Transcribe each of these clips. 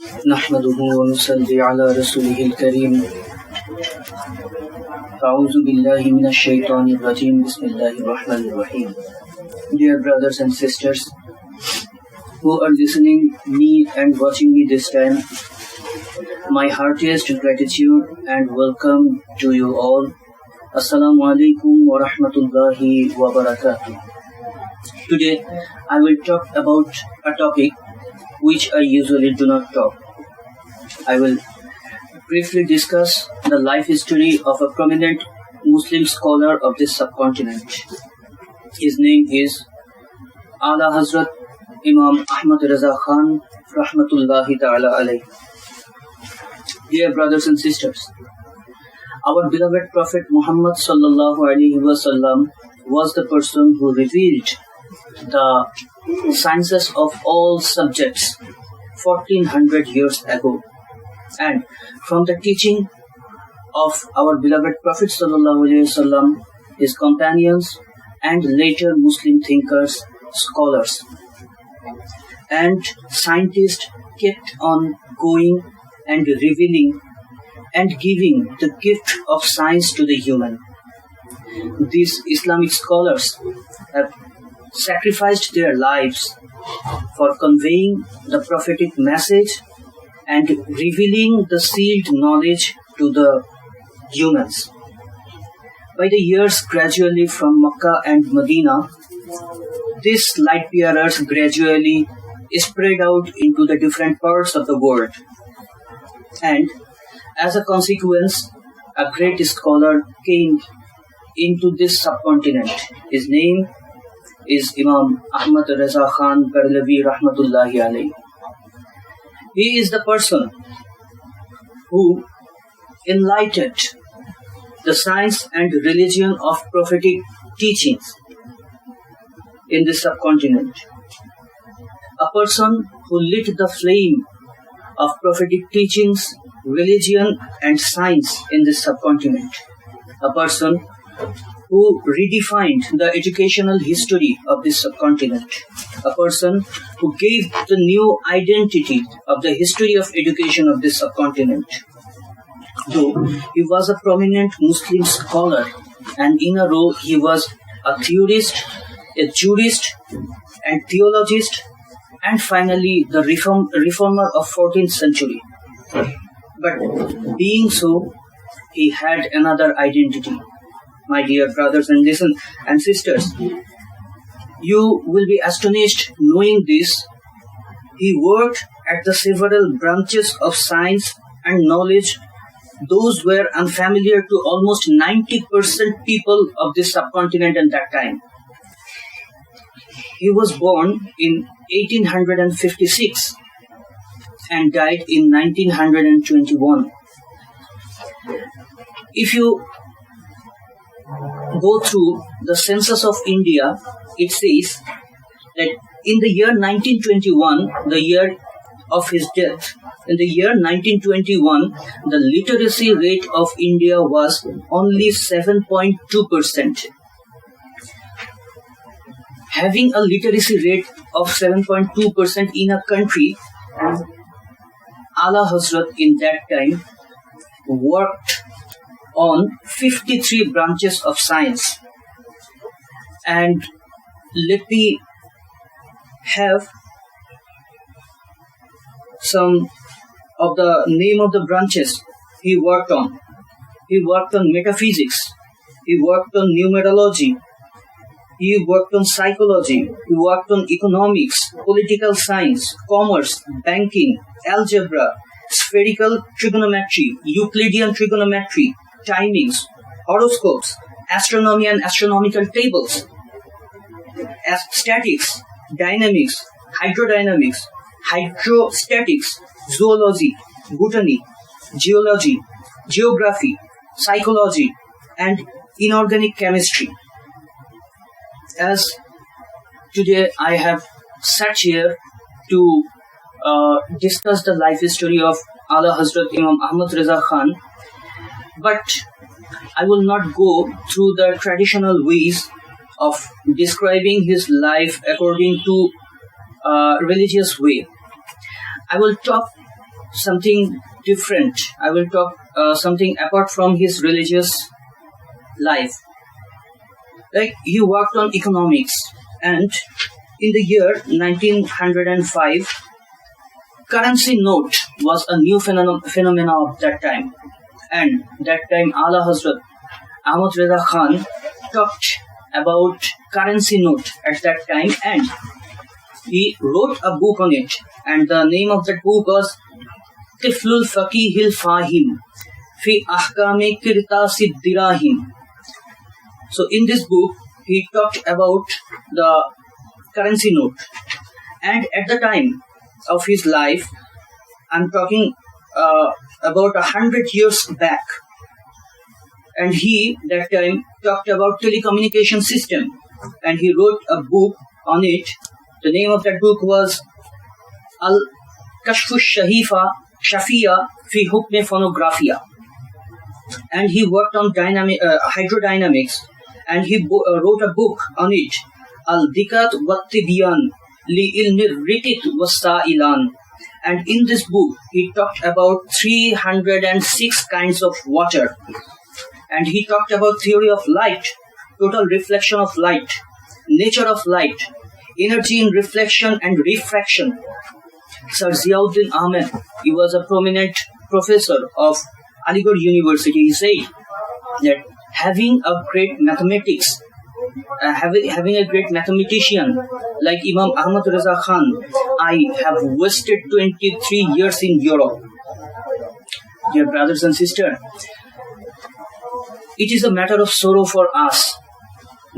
نحمده ونصلي على رسوله الكريم أعوذ بالله من الشيطان الرجيم بسم الله الرحمن الرحيم. Dear brothers and sisters who are listening me and watching me this time, my heartiest gratitude and welcome to you all. Assalamu alaikum wa rahmatullahi wa barakatuh. Today I will talk about a topic which I usually do not talk. I will briefly discuss the life history of a prominent Muslim scholar of this subcontinent. His name is Ala Hazrat Imam Ahmad Raza Khan Rahmatullahi Ta'ala alayhi. Dear brothers and sisters, our beloved Prophet Muhammad Sallallahu Alaihi Wasallam was the person who revealed the sciences of all subjects 1400 years ago. And from the teaching of our beloved Prophet Sallallahu Alaihi Wasallam, his companions and later Muslim thinkers, scholars and scientists kept on going and revealing and giving the gift of science to the human. These Islamic scholars have sacrificed their lives for conveying the prophetic message and revealing the sealed knowledge to the humans. By the years gradually from Makkah and Medina, these light bearers gradually spread out into the different parts of the world. And as a consequence, a great scholar came into this subcontinent. His name is Imam Ahmad Raza Khan Pahlavi Rahmatullahi alayhi. He is the person who enlightened the science and religion of prophetic teachings in this subcontinent. A person who lit the flame of prophetic teachings, religion and science in this subcontinent. A person who redefined the educational history of this subcontinent. A person who gave the new identity of the history of education of this subcontinent. Though he was a prominent Muslim scholar, and in a row he was a theorist, a jurist, and theologist, and finally the reformer of 14th century. But being so, he had another identity. My dear brothers and sisters, you will be astonished knowing this. He worked at the several branches of science and knowledge. Those were unfamiliar to almost 90% people of this subcontinent at that time. He was born in 1856 and died in 1921. If you go through the census of India, it says that in the year 1921, the year of his death, in the year 1921, the literacy rate of India was only 7.2%. Having a literacy rate of 7.2% in a country, Ala Hazrat in that time worked on 53 branches of science. And let me have some of the name of the branches he worked on. He worked on metaphysics. He worked on numerology. He worked on psychology. He worked on economics, political science, commerce, banking, algebra, spherical trigonometry, Euclidean trigonometry, timings, horoscopes, astronomy and astronomical tables, statics, dynamics, hydrodynamics, hydrostatics, zoology, botany, geology, geography, psychology, and inorganic chemistry. As today I have sat here to discuss the life history of Ala Hazrat Imam Ahmad Raza Khan, but I will not go through the traditional ways of describing his life according to religious way. I will talk something different. I will talk something apart from his religious life. Like, he worked on economics, and in the year 1905, currency note was a new phenomena of that time. And that time, Ala Hazrat Ahmad Khan talked about currency note at that time, and he wrote a book on it. And the name of that book was Tiflul Faqihil Fahim Fi Ahkame Kirtasid Dirahim. So in this book, he talked about the currency note. And at the time of his life, I'm talking about 100 years back. And he, that time, talked about telecommunication system. And he wrote a book on it. The name of that book was Al-Kashfu Shafiya Fi Hukme Phonografia. And he worked on hydrodynamics. And he wrote a book on it, Al-Dikat Wat-Tibyan Li Ilmi Ritit Wastailan. And in this book, he talked about 306 kinds of water. And he talked about theory of light, total reflection of light, nature of light, energy in reflection and refraction. Sir Ziauddin Ahmed, he was a prominent professor of Aligarh University. He said that having a great mathematics, having a great mathematician like Imam Ahmad Reza Khan, I have wasted 23 years in Europe. Dear brothers and sisters, it is a matter of sorrow for us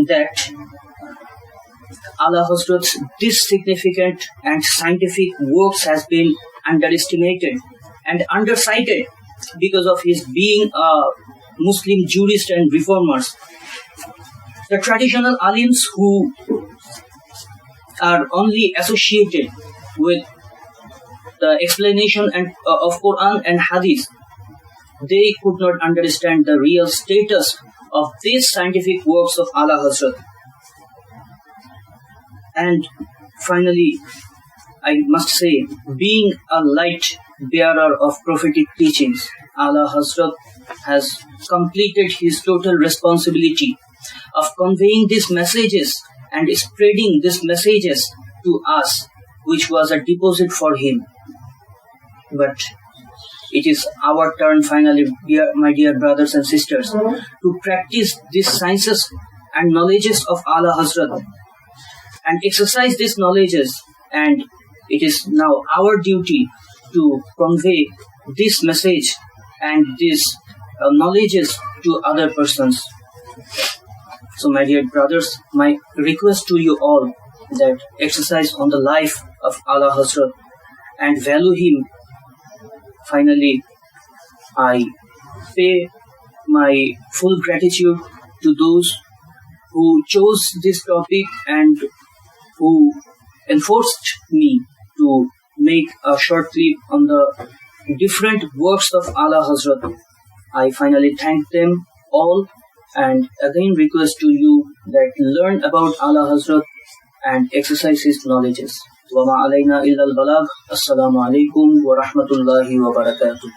that Ala Hazrat's this significant and scientific works has been underestimated and undercited because of his being a Muslim jurist and reformers. The traditional alims who are only associated with the explanation of Quran and Hadith, they could not understand the real status of these scientific works of Ala Hazrat. And finally, I must say, being a light bearer of prophetic teachings, Ala Hazrat has completed his total responsibility of conveying these messages and spreading these messages to us, which was a deposit for him. But it is our turn finally, my dear brothers and sisters, to practice these sciences and knowledges of Ala Hazrat and exercise these knowledges, and it is now our duty to convey this message and these knowledges to other persons. So my dear brothers, my request to you all that exercise on the life of Ala Hazrat and value him. Finally, I pay my full gratitude to those who chose this topic and who enforced me to make a short clip on the different works of Ala Hazrat. I finally thank them all and again request to you that learn about Ala Hazrat and exercise his knowledges. وَمَا عَلَيْنَا إِلَّا الْبَلَاغُ. Assalamu alaikum wa rahmatullahi wa barakatuh.